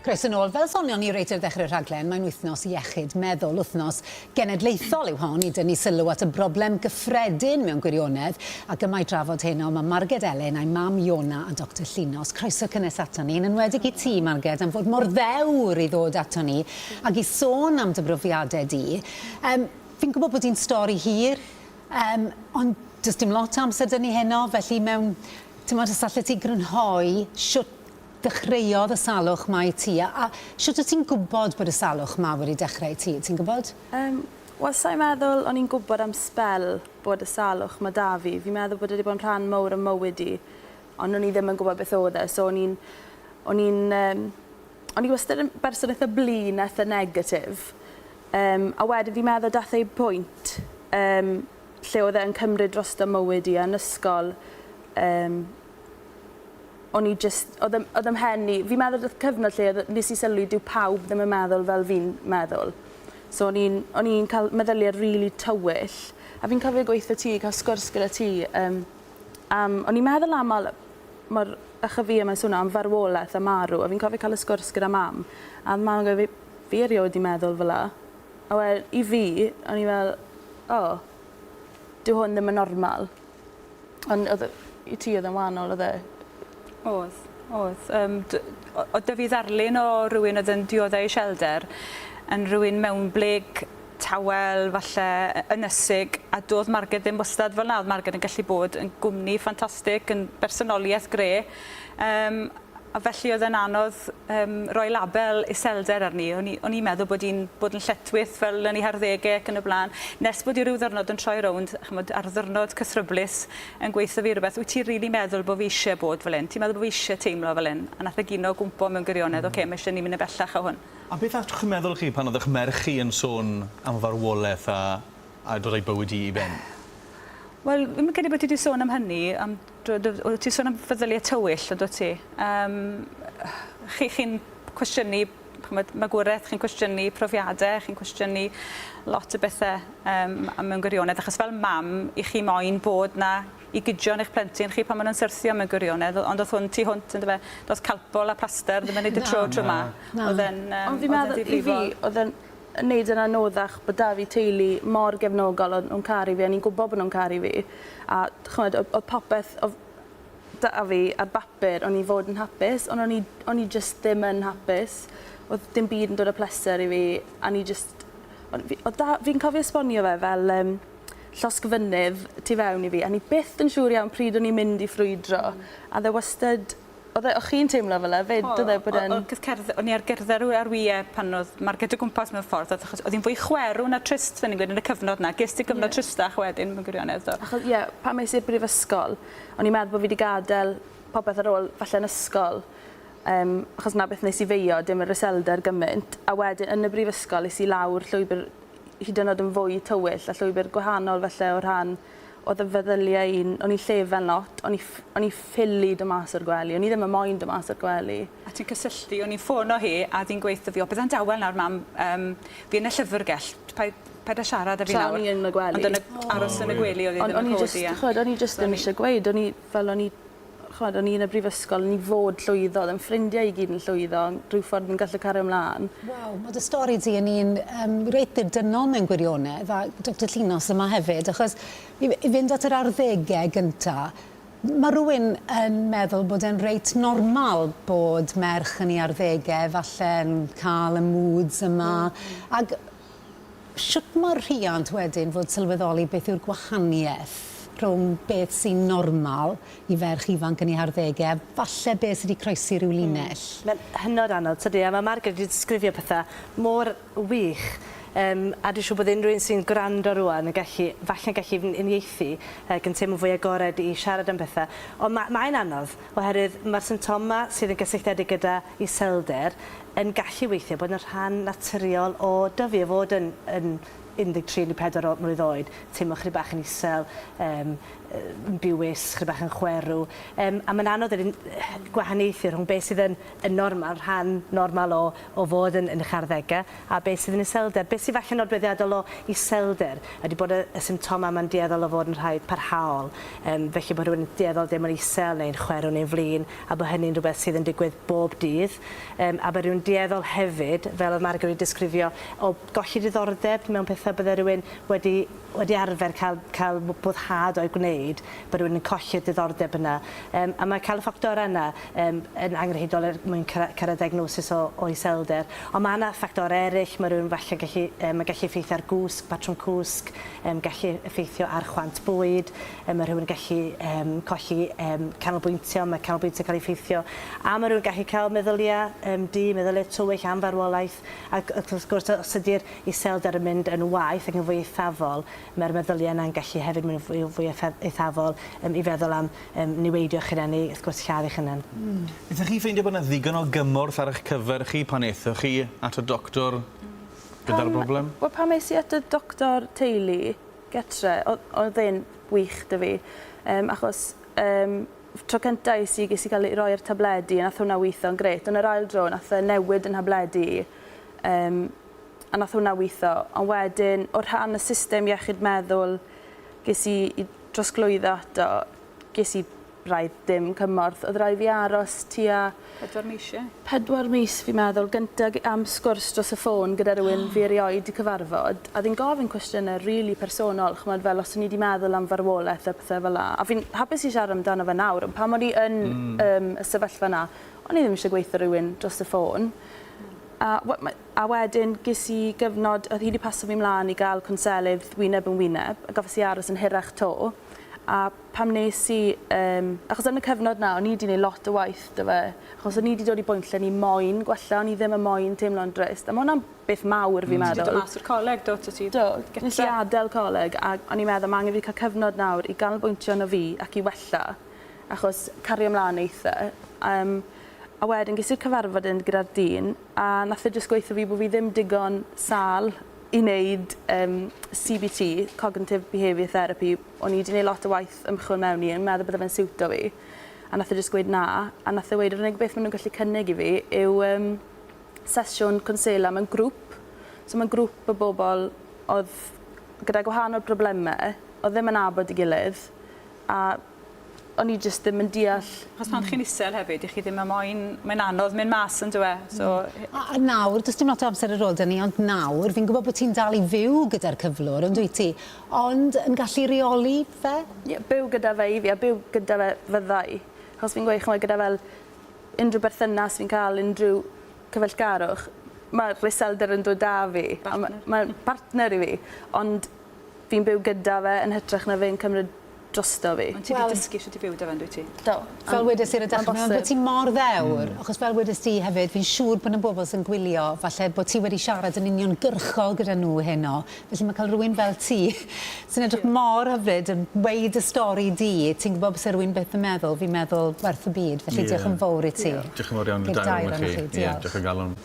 Croeso nôl. Fel sonion ni reit ar ddechrau'r rhaglen, mae'n wythnos iechyd meddwl, wythnos genedlaethol yw hon i dynnu sylw at y broblem gyffredin mewn gwirionedd, ac yma i drafod heno mae Marged Elen a'i mam Iona a Dr Wythnos. Croeso cynnes ato ni, yn enwedig i ti, Marged, am fod mor ddewr i ddod ato ni, ac i sôn am dy brofiadau di. Fi'n gwybod bod hi'n stori hir, ond does dim lot o amser dyn ni heno, felly mewn, ti'n modd, os allet ti grynhoi siwt dechreuodd y salwch ma i ti, a siwt wyt ti'n gwybod bod y salwch ma wedi dechrau i ti, ti'n gwybod? Wel, sa'n meddwl o'n i'n gwybod am spel bod y salwch ma da fi. Fi'n meddwl bod wedi bod yn rhan mawr y mywyd i, ond o'n i ddim yn gwybod beth oedd e. So o'n i wastad yn berson eitha blin, eitha negatif. A wedyn fi'n meddwl dath ei pwynt lle oedd e'n cymryd dros y mywyd i yn ysgol. O'n i just, oedd ym mhen i, fi'n meddwl oedd cyfnod lle nes i sylwi dyw pawb ddim yn meddwl fel fi'n meddwl. So o'n i'n cael meddyliad rili tywyll. A fi'n cofio gweithio ti, cael sgwrs gyda ti. O'n i'n meddwl aml, mae'r echa fi yma'n swnio am farwolaeth a marw, a fi'n cofio cael y sgwrs gyda mam. A mam yn gofio, fi erioed i meddwl fel la. A wel, i fi, o'n i fel, dyw hwn ddim yn normal. Ond i ti oedd yn wahanol, oedd e? Oedd. O dy fi ddarlun o rhywun oedd yn dioddau iselder, yn rhywun mewn bleg tawel, falle ynysig, a doedd Marged ddim wastad fel na. Oedd Marged yn gallu bod yn gwmni ffantastig, yn bersonoliaeth gre. A felly oedd yn anodd rhoi label iselder arni. O'n i'n meddwl bod hi'n bod yn lletwyth fel yn ei harddegau ac yn y blaen. Nes bod hi ryw ddyrnod yn troi rownd, ar ddyrnod cythryblus yn gweithio fi rhywbeth, wyt ti'n rili meddwl bod fi eisiau bod fel hyn? Ti'n meddwl bod fi eisiau teimlo fel hyn? A nath y gino gwmpo mewn gwirionedd, oce, mae eisiau ni mynd y bellach o hwn. A beth allwch chi'n meddwl chi pan oedd eich merch chi yn sôn am farwolaeth a dod ei bywyd i ben? Wel, fi'n credu bod ti wedi sôn am hynny, oedd ti'n sôn am feddyliau tywyll, oedd ti. Chi'n cwestiynu magwraeth, chi'n cwestiynu profiadau, chi'n cwestiynu lot o bethau mewn gwirionedd, achos fel mam, i chi moyn bod na i gydio'n eich plentyn chi pan maen nhw'n syrthio mewn gwirionedd, ond oedd hwn tu hwnt, doedd calpol a plaster ddim yn neud y tro yma. Ond fi'n meddwl i fi, oedd yn wneud yn anoddach bod da fi teulu mor gefnogol o'n caru fi, a ni'n gwybod bod nhw'n caru fi. A oedd popeth da fi ar bapur, o'n i fod yn hapus, ond o'n i just ddim yn hapus. Oedd dim byd yn dod o pleser i fi, a ni just... Fi'n cofio esbonio fe fel llosgfynydd tu fewn i fi, a ni byth yn siŵr iawn pryd o'n i'n mynd i ffrwydro. A dde wastad... O'ch chi'n teimlo fel e, fyd, oedd e bod yn... O'n i ar gerdded ar wyau pan oedd Marged o gwmpas mewn ffordd, oedd hi'n fwy chwerw na trist, fe'n i'n gweud, yn y cyfnod na. Ges ti gyfnod tristach wedyn mewn gwirionedd, do? Ie, pan mes i'r brifysgol, o'n i'n meddwl bod fi wedi gadael popeth ar ôl falle yn ysgol, achos na beth nes i feio, dim yr iselder gymaint, a wedyn yn y brifysgol is i lawr llwybr hyd yn oed yn fwy tywyll, a llwybr gwahanol falle o rhan oedd y feddyliau o'n i llefen lot, o'n i ffili dy mas o'r gwely, o'n i ddim yn moyn dy mas o'r gwely. A ti'n cysylltu, o'n i'n ffono hi a di'n gweithio fi, o beth yn dawel nawr, mam, fi yn y llyfrgell, paid â siarad â fi nawr. Tra o'n i yn y gwely. Ond yn aros yn y gwely oedd i ddim yn codi. O'n i just ddim eisiau gweud, o'n i yn y brifysgol, o'n i fod llwyddo, oedd yn ffrindiau i gyd yn llwyddo, rhyw ffordd yn gallu cario ymlaen. Waw, mae dy stori di yn un reit ddirdynnol mewn gwirionedd, a Dr Wythnos yma hefyd, achos i fynd at yr arddegau gyntaf, mae rhywun yn meddwl bod e'n reit normal bod merch yn ei arddegau, falle yn cael y moods yma, ac sut mae'r rhiant wedyn fod sylweddoli beth yw'r gwahaniaeth rhwng beth sy'n normal i ferch ifanc yn ei harddegau, falle beth sydd wedi croesi rhyw linell. Mae'n hynod anodd, tydi, a mae Marged wedi disgrifio pethau mor wych, a dwi'n siŵr bod unrhyw un sy'n gwrando rwan yn falle'n gallu uniaethu yn teimlo fwy agored i siarad am pethau. Ond mae'n anodd, oherwydd mae'r symptoma sydd yn gysylltiedig gyda iselder yn gallu weithio bod yn rhan naturiol o dyfu, o fod yn 13-14 mlwydd oed, teimlo chydig bach yn isel, yn bywys, chydig bach yn chwerw. A mae'n anodd yn gwahaniaethu rhwng beth sydd yn normal, rhan normal o fod yn eich arddegau, a beth sydd yn iselder. Beth sydd falle'n nodweddiadol o iselder ydy bod y symptoma mae'n dieddol o fod yn rhai parhaol. Felly bod rhywun yn dieddol ddim yn isel neu'n chwerw neu'n flin, a bod hynny'n rhywbeth sydd yn digwydd bob dydd. A bod rhywun dueddol hefyd, fel oedd Marged wedi disgrifio, o golli diddordeb mewn pethau bydde rhywun wedi arfer cael boddhad o'i gwneud, bod rhywun yn colli'r diddordeb yna. A mae cael y ffactorau yna yn angenrheidiol mwyn cyrraedd diagnosis o iselder. Ond mae yna ffactorau eraill, mae rhywun falle gallu effeithio ar gwsg, patrwm cwsg, gallu effeithio ar chwant bwyd, mae rhywun gallu colli canolbwyntio, mae canolbwyntio cael ei effeithio, a mae rhywun gallu cael meddyliau meddyliau tywyll am farwolaeth, ac wrth gwrs os ydy'r iselder yn mynd yn waith ac yn fwy eithafol, mae'r meddyliau yna'n gallu hefyd mynd fwy eithafol i feddwl am niweidio chyna neu wrth gwrs lladd eich yna. Ydych chi ffeindio bod yna ddigon o gymorth ar eich cyfer chi pan eithwch chi at y doctor gyda'r broblem? Wel, pan mes i at y doctor teulu getre, oedd e'n wych dy fi, achos tro cyntaf ges i gael ei roi'r tabledi, a nath hwnna weithio'n gret. Ond yr ail dro, nath e newid yn tabledi, a nath hwnna weithio. Ond wedyn, o'r rhan y system iechyd meddwl, ges i drosglwyddo ato, ges i braidd dim cymorth. Oedd rhaid fi aros tua 4 mis, ie? 4 mis, fi'n meddwl, gyntaf am sgwrs dros y ffôn gyda rhywun fi erioed i cyfarfod. A ddi'n gofyn cwestiynau rili personol, chymod, fel os o'n i wedi meddwl am farwolaeth a pethau fel la. A fi'n hapus i siarad amdano fe nawr, ond pan o'n i yn y sefyllfa yna, o'n i ddim eisiau gweithio rhywun dros y ffôn. A wedyn ges i gyfnod, oedd hi wedi paso fi mlaen i gael conselydd wyneb yn wyneb, a gofys i aros yn hirach to. A pam nes i, achos yn y cyfnod na, o'n i wedi gwneud lot o waith dy fe, achos o'n i wedi dod i bwynt lle ni moyn gwella, o'n i ddim yn moyn teimlo'n drist. A mae hwnna'n beth mawr fi'n meddwl. Ti dod mas o'r coleg, do? Do, nes i adael coleg, a o'n i'n meddwl, mae angen fi cael cyfnod nawr i ganolbwyntio yno fi ac i wella, achos cario ymlaen eitha. A wedyn, ges i'r cyfarfod yn gyda'r dyn, a nath e jyst gweithio fi bod fi ddim digon sal i wneud CBT, Cognitive Behaviour Therapy. O'n i wedi gwneud lot o waith ymchwil mewn i, yn meddwl bydde fe'n siwto fi. A nath e jyst gweud na, a nath e weid, yr unig beth maen nhw'n gallu cynnig i fi yw sesiwn consela mewn grŵp. So mae'n grŵp o bobl oedd gyda gwahanol broblemau, oedd ddim yn abod i gilydd, a o'n i jyst ddim yn deall. Chos pan chi'n isel hefyd, i chi ddim yn moyn, mae'n anodd mynd mas yn dweud. So... A nawr, does dim lot o amser ar ôl dyn ni, ond nawr, fi'n gwybod bod ti'n dal i fyw gyda'r cyflwr, ond dwi ti, ond yn gallu reoli fe? Ie, byw gyda fe i fi, a byw gyda fe fyddai. Chos fi'n gweud, chymryd, gyda fel unrhyw berthynas fi'n cael, unrhyw cyfeillgarwch, mae'r iselder yn dod â fi. Mae'n partner i fi, ond fi'n byw gyda fe yn hytrach na fe'n cymryd drosto fi. Ond ti wedi dysgu sydd i fyw dy fe, dwi ti? Do. Fel wedys i'r dechrau, bod ti'n mor ddewr, achos fel wedys ti hefyd, fi'n siŵr bod y bobl sy'n gwylio, falle bod ti wedi siarad yn union gyrchol gyda nhw heno, felly mae cael rhywun fel ti, sy'n edrych mor hyfryd yn weid y stori di, ti'n gwybod beth rhywun beth yn meddwl, fi'n meddwl werth y byd, felly diolch yn fawr i ti. Diolch yn fawr iawn i dair o'n chi. Diolch yn galon.